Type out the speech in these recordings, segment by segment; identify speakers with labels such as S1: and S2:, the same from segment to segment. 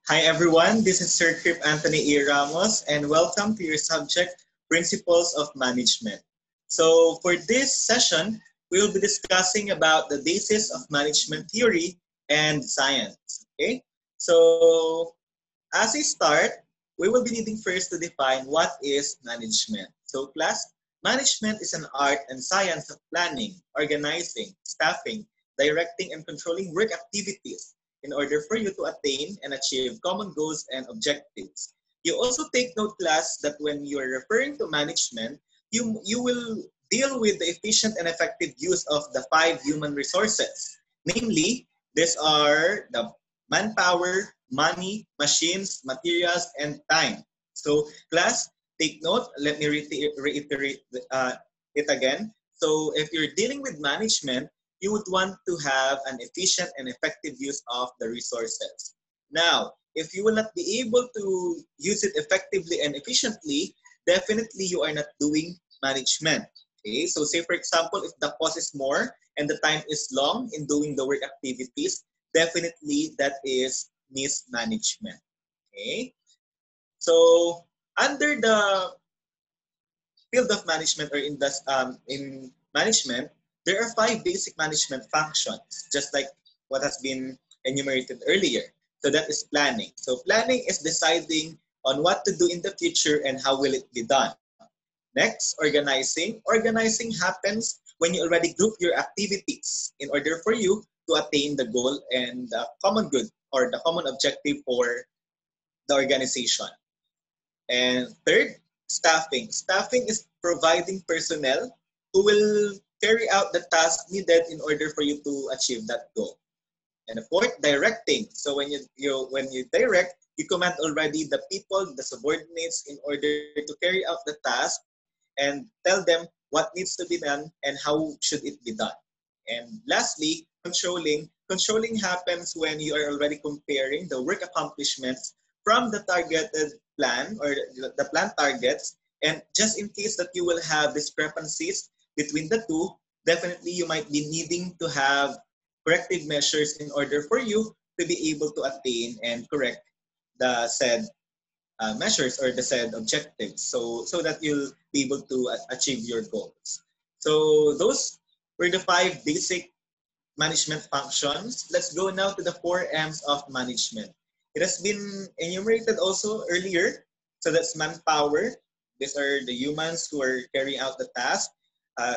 S1: Hi everyone, this is Sir Crip Anthony E. Ramos and welcome to your subject, Principles of Management. So for this session, we will be discussing about the basis of management theory and science. Okay, so as we start, we will be needing first to define what is management. So class, management is an art and science of planning, organizing, staffing, directing, and controlling work activities in order for you to attain and achieve common goals and objectives. You also take note, class, that when you are referring to management, you will deal with the efficient and effective use of the five human resources. Namely, these are the manpower, money, machines, materials, and time. So class, take note. Let me reiterate it again. So if you're dealing with management, you would want to have an efficient and effective use of the resources. Now, if you will not be able to use it effectively and efficiently, definitely you are not doing management. Okay, so say for example, if the cost is more and the time is long in doing the work activities, definitely that is mismanagement. Okay, so under the field of management or in management, there are five basic management functions, just like what has been enumerated earlier. So that is planning. So planning is deciding on what to do in the future and how will it be done. Next, organizing. Organizing happens when you already group your activities in order for you to attain the goal and the common good or the common objective for the organization. And third, staffing. Staffing is providing personnel who will carry out the task needed in order for you to achieve that goal. And fourth, directing. So when you direct, you command already the people, the subordinates, in order to carry out the task and tell them what needs to be done and how should it be done. And lastly, controlling. Controlling happens when you are already comparing the work accomplishments from the targeted plan or the plan targets. And just in case that you will have discrepancies between the two, definitely you might be needing to have corrective measures in order for you to be able to attain and correct the said measures or the said objectives so that you'll be able to achieve your goals. So those were the five basic management functions. Let's go now to the four M's of management. It has been enumerated also earlier. So that's manpower. These are the humans who are carrying out the task.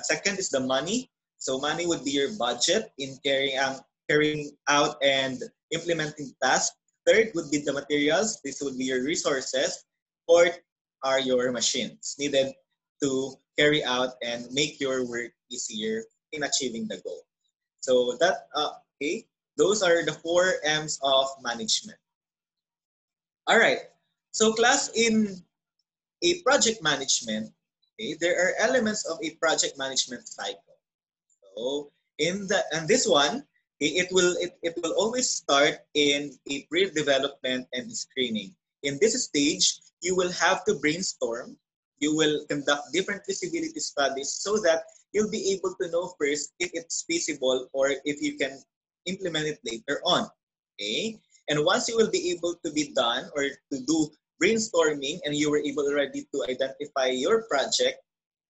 S1: Second is the money. So money would be your budget in carrying out and implementing tasks. Third would be the materials. This would be your resources. Fourth are your machines needed to carry out and make your work easier in achieving the goal. So okay, those are the four M's of management. All right. So class, in a project management, okay, there are elements of a project management cycle. So in this one, it will always start in a pre-development and screening. In this stage, you will have to brainstorm. You will conduct different feasibility studies so that you'll be able to know first if it's feasible or if you can implement it later on. Okay, and once you will be able to be done or to do brainstorming and you were able already to identify your project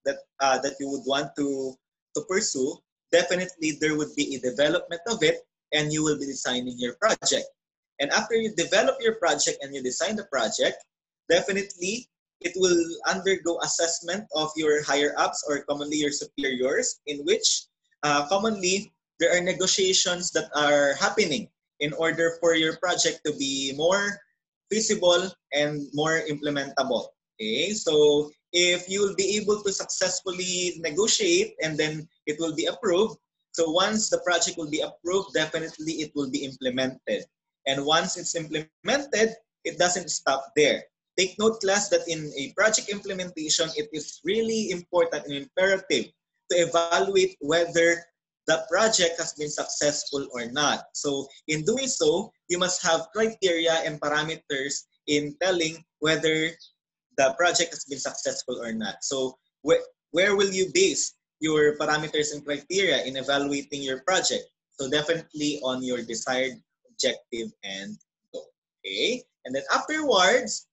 S1: that you would want to pursue, definitely there would be a development of it and you will be designing your project. And after you develop your project and you design the project, definitely it will undergo assessment of your higher ups or commonly your superiors, in which commonly there are negotiations that are happening in order for your project to be more feasible and more implementable. Okay, so if you will be able to successfully negotiate and then it will be approved. So once the project will be approved, definitely it will be implemented. And once it's implemented, it doesn't stop there. Take note, class, that in a project implementation, it is really important and imperative to evaluate whether the project has been successful or not. So in doing so, you must have criteria and parameters in telling whether the project has been successful or not. So where will you base your parameters and criteria in evaluating your project? So definitely on your desired objective and goal. Okay, and then afterwards,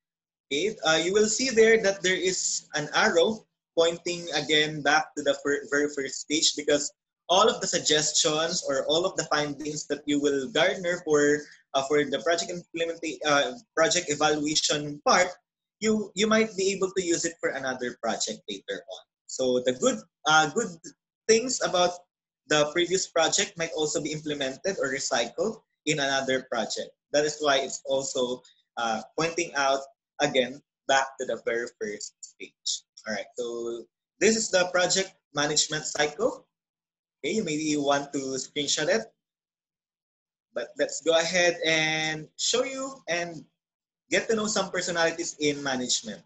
S1: okay, you will see there that there is an arrow pointing again back to the very first stage, because all of the suggestions or all of the findings that you will garner for the project evaluation part, you might be able to use it for another project later on. So the good things about the previous project might also be implemented or recycled in another project. That is why it's also pointing out again back to the very first stage. All right, so this is the project management cycle. Okay, you maybe want to screenshot it, but let's go ahead and show you and get to know some personalities in management.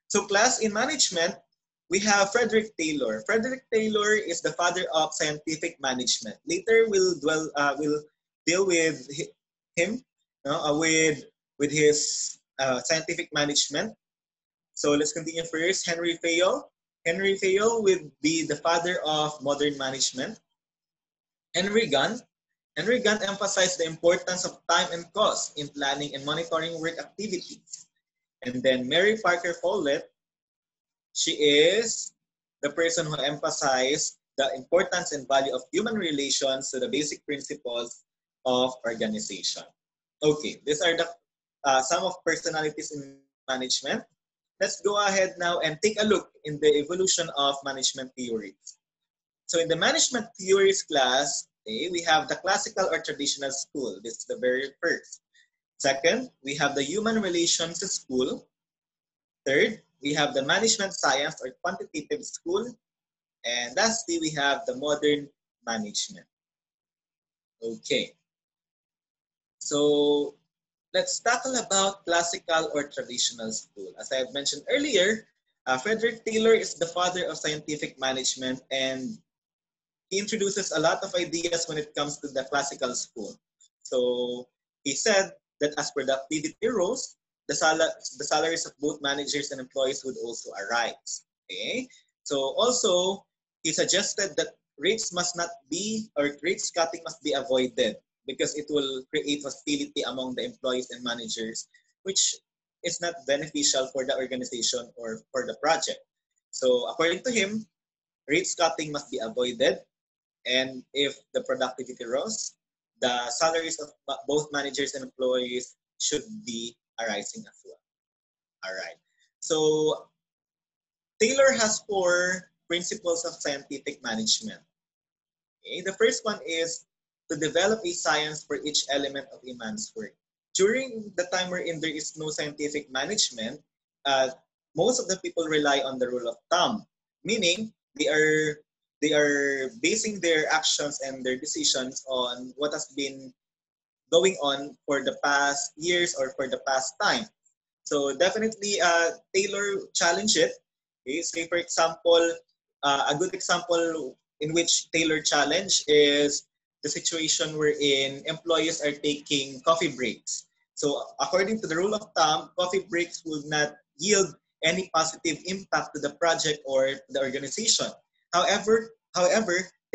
S1: So class, in management, we have Frederick Taylor. Frederick Taylor is the father of scientific management. Later, we'll deal with him, with his scientific management. So let's continue first. Henry Fayol. Henry Fayol would be the father of modern management. Henry Gunn. Henry Gunn emphasized the importance of time and cost in planning and monitoring work activities. And then Mary Parker Follett, she is the person who emphasized the importance and value of human relations to the basic principles of organization. Okay, these are the some of personalities in management. Let's go ahead now and take a look in the evolution of management theories. So in the management theories class, okay, we have the classical or traditional school. This is the very first. Second, we have the human relations school. Third, we have the management science or quantitative school. And lastly, we have the modern management. Okay. So let's tackle about classical or traditional school. As I have mentioned earlier, Frederick Taylor is the father of scientific management, and he introduces a lot of ideas when it comes to the classical school. So he said that as productivity rose, the salaries of both managers and employees would also arise. Okay. So also he suggested that rates cutting must be avoided, because it will create hostility among the employees and managers, which is not beneficial for the organization or for the project. So according to him, rates cutting must be avoided, and if the productivity rose, the salaries of both managers and employees should be arising as well. All right. So Taylor has four principles of scientific management. Okay. The first one is to develop a science for each element of a man's work. During the time wherein there is no scientific management, uh, most of the people rely on the rule of thumb, meaning they are basing their actions and their decisions on what has been going on for the past years or for the past time. So definitely, Taylor challenged it. Okay? Say for example, a good example in which Taylor challenge is the situation wherein employees are taking coffee breaks. So according to the rule of thumb, coffee breaks would not yield any positive impact to the project or the organization. However,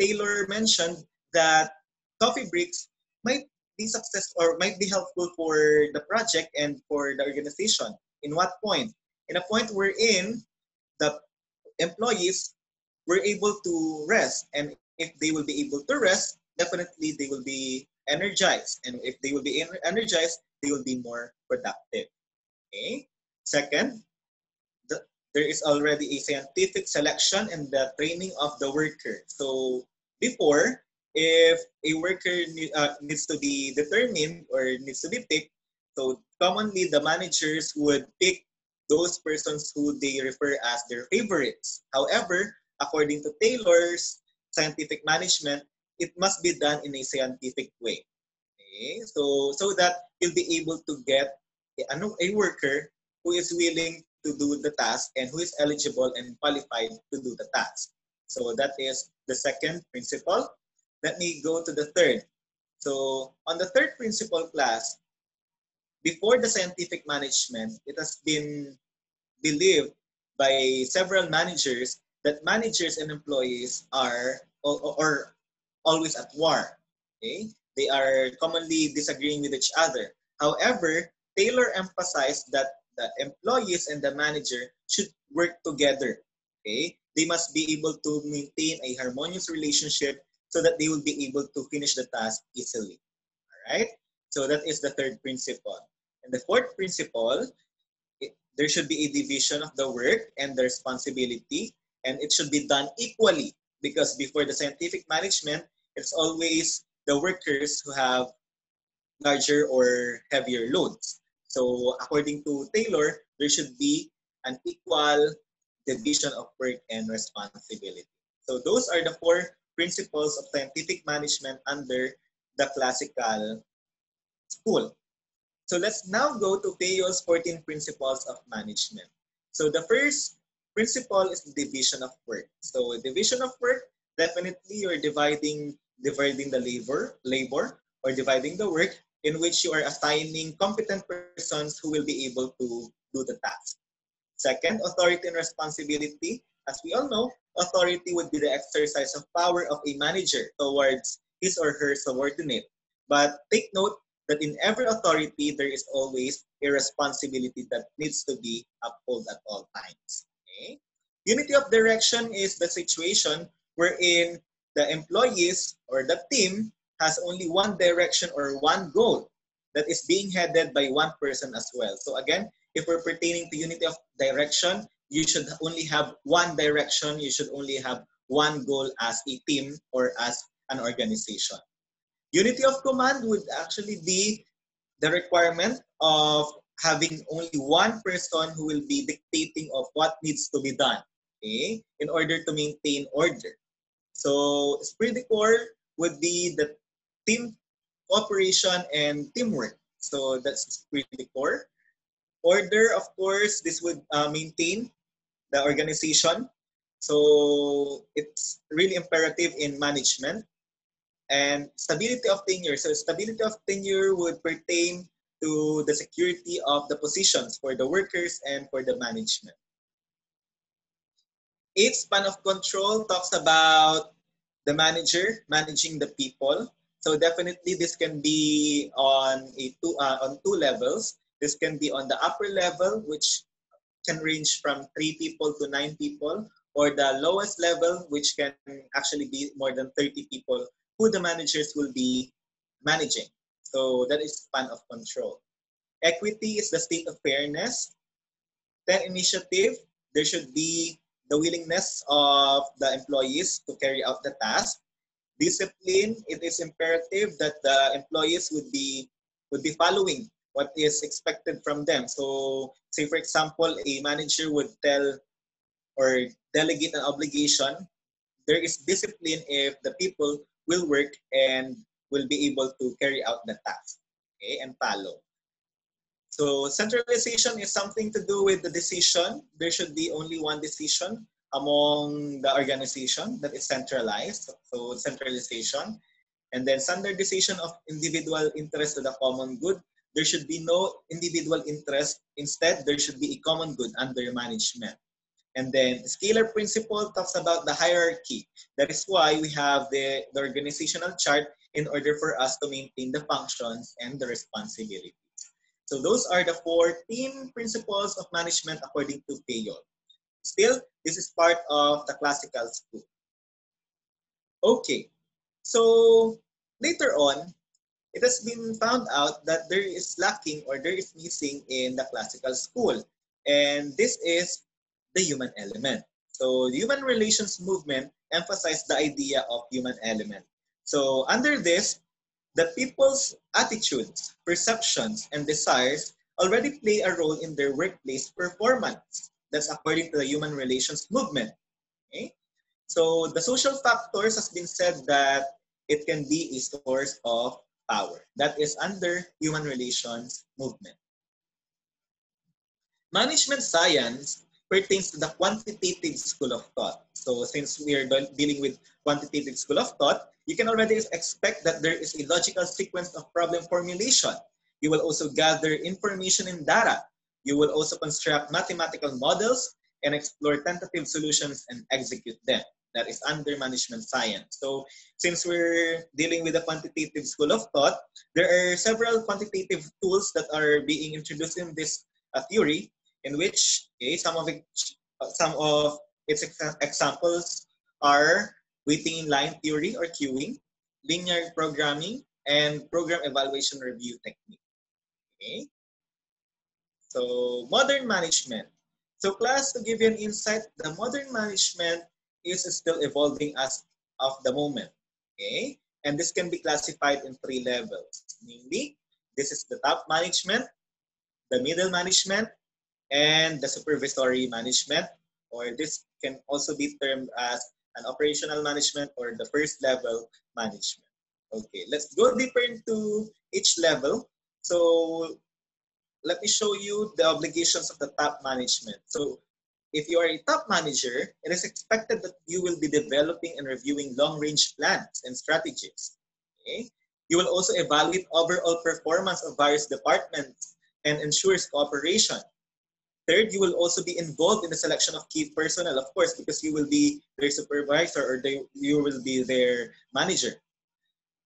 S1: Taylor mentioned that coffee breaks might be success or might be helpful for the project and for the organization. In what point? In a point wherein the employees were able to rest, and if they will be able to rest, definitely they will be energized, and if they will be energized, they will be more productive. Okay. Second, there is already a scientific selection and the training of the worker. So before, if a worker needs to be determined or needs to be picked, so commonly the managers would pick those persons who they refer as their favorites. However, according to Taylor's scientific management, it must be done in a scientific way. Okay? So that you'll be able to get a worker who is willing to do the task and who is eligible and qualified to do the task. So that is the second principle. Let me go to the third. So on the third principle class, before the scientific management, it has been believed by several managers that managers and employees are or always at war. Okay? They are commonly disagreeing with each other. However, Taylor emphasized that the employees and the manager should work together. Okay? They must be able to maintain a harmonious relationship so that they will be able to finish the task easily. All right? So that is the third principle. And the fourth principle, there should be a division of the work and the responsibility, and it should be done equally because before the scientific management, it's always the workers who have larger or heavier loads. So according to Taylor, there should be an equal division of work and responsibility. So those are the four principles of scientific management under the classical school. So let's now go to Peyo's 14 principles of management. So the first principle is the division of work. So division of work, definitely you're dividing the labor or dividing the work in which you are assigning competent persons who will be able to do the task. Second, authority and responsibility. As we all know, authority would be the exercise of power of a manager towards his or her subordinate. But take note that in every authority, there is always a responsibility that needs to be upheld at all times. Okay? Unity of direction is the situation wherein the employees or the team has only one direction or one goal that is being headed by one person as well. So again, if we're pertaining to unity of direction, you should only have one direction, you should only have one goal as a team or as an organization. Unity of command would actually be the requirement of having only one person who will be dictating of what needs to be done, okay, in order to maintain order. So esprit de corps would be the team cooperation and teamwork. So that's esprit de corps. Order, of course, this would maintain the organization. So it's really imperative in management. And stability of tenure. So stability of tenure would pertain to the security of the positions for the workers and for the management. Eighth, span of control talks about the manager managing the people. So definitely this can be on two levels. This can be on the upper level, which can range from 3 people to 9 people, or the lowest level, which can actually be more than 30 people who the managers will be managing. So that is span of control. Equity is the state of fairness. Then initiative, there should be the willingness of the employees to carry out the task. Discipline, it is imperative that the employees would be following what is expected from them. So say for example, a manager would tell or delegate an obligation. There is discipline if the people will work and will be able to carry out the task, okay, and follow. So centralization is something to do with the decision. There should be only one decision among the organization that is centralized. So centralization. And then standardization of individual interest to the common good. There should be no individual interest. Instead, there should be a common good under management. And then scalar principle talks about the hierarchy. That is why we have the organizational chart in order for us to maintain the functions and the responsibilities. So those are the 14 principles of management according to Peyo. Still, this is part of the classical school. Okay, so later on, it has been found out that there is lacking or there is missing in the classical school. And this is the human element. So the human relations movement emphasized the idea of human element. So under this, the people's attitudes, perceptions, and desires already play a role in their workplace performance. That's according to the human relations movement. Okay? So the social factors has been said that it can be a source of power. That is under human relations movement. Management science pertains to the quantitative school of thought. So since we are dealing with quantitative school of thought, you can already expect that there is a logical sequence of problem formulation. You will also gather information and data. You will also construct mathematical models and explore tentative solutions and execute them. that is under management science. So since we're dealing with the quantitative school of thought, there are several quantitative tools that are being introduced in this theory, in which some of its examples are waiting in line theory or queuing, linear programming, and program evaluation review technique. Okay. So modern management. So class, to give you an insight, the modern management is still evolving as of the moment. Okay. And this can be classified in 3 levels. Namely, this is the top management, the middle management, and the supervisory management, or this can also be termed as an operational management or the first level management. Okay, let's go deeper into each level. So let me show you the obligations of the top management. So if you are a top manager, it is expected that you will be developing and reviewing long-range plans and strategies. Okay? You will also evaluate overall performance of various departments and ensures cooperation. Third, you will also be involved in the selection of key personnel, of course, because you will be their supervisor or you will be their manager.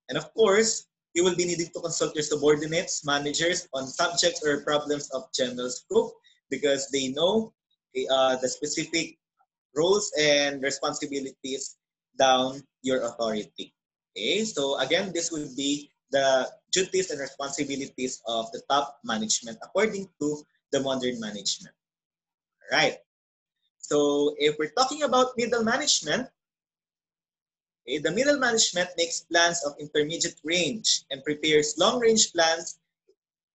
S1: And of course, you will be needing to consult your subordinates, managers on subjects or problems of general scope because they know the specific roles and responsibilities down your authority. Okay, so again, this would be the duties and responsibilities of the top management according to the modern management. All right. So if we're talking about middle management, okay, the middle management makes plans of intermediate range and prepares long-range plans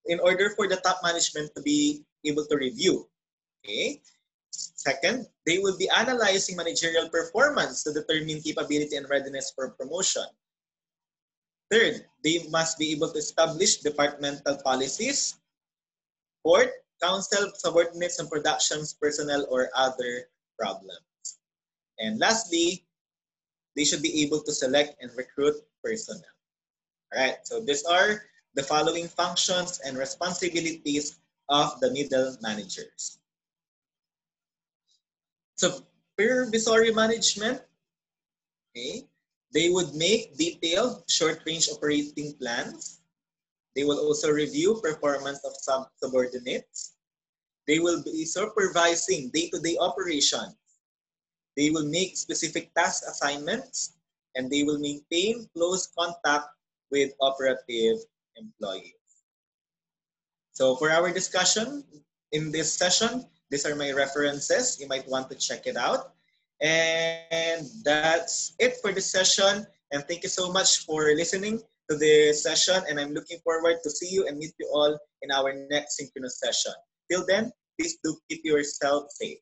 S1: in order for the top management to be able to review. Okay. Second, they will be analyzing managerial performance to determine capability and readiness for promotion. Third, they must be able to establish departmental policies. Fourth, counsel subordinates and productions, personnel, or other problems. And lastly, they should be able to select and recruit personnel. All right, so these are the following functions and responsibilities of the middle managers. So supervisory management, okay, they would make detailed short-range operating plans. They will also review performance of some subordinates. They will be supervising day-to-day operations. They will make specific task assignments, and they will maintain close contact with operative employees. So for our discussion in this session, these are my references. You might want to check it out. And that's it for this session. And thank you so much for listening to this session. And I'm looking forward to see you and meet you all in our next synchronous session. Till then, please do keep yourself safe.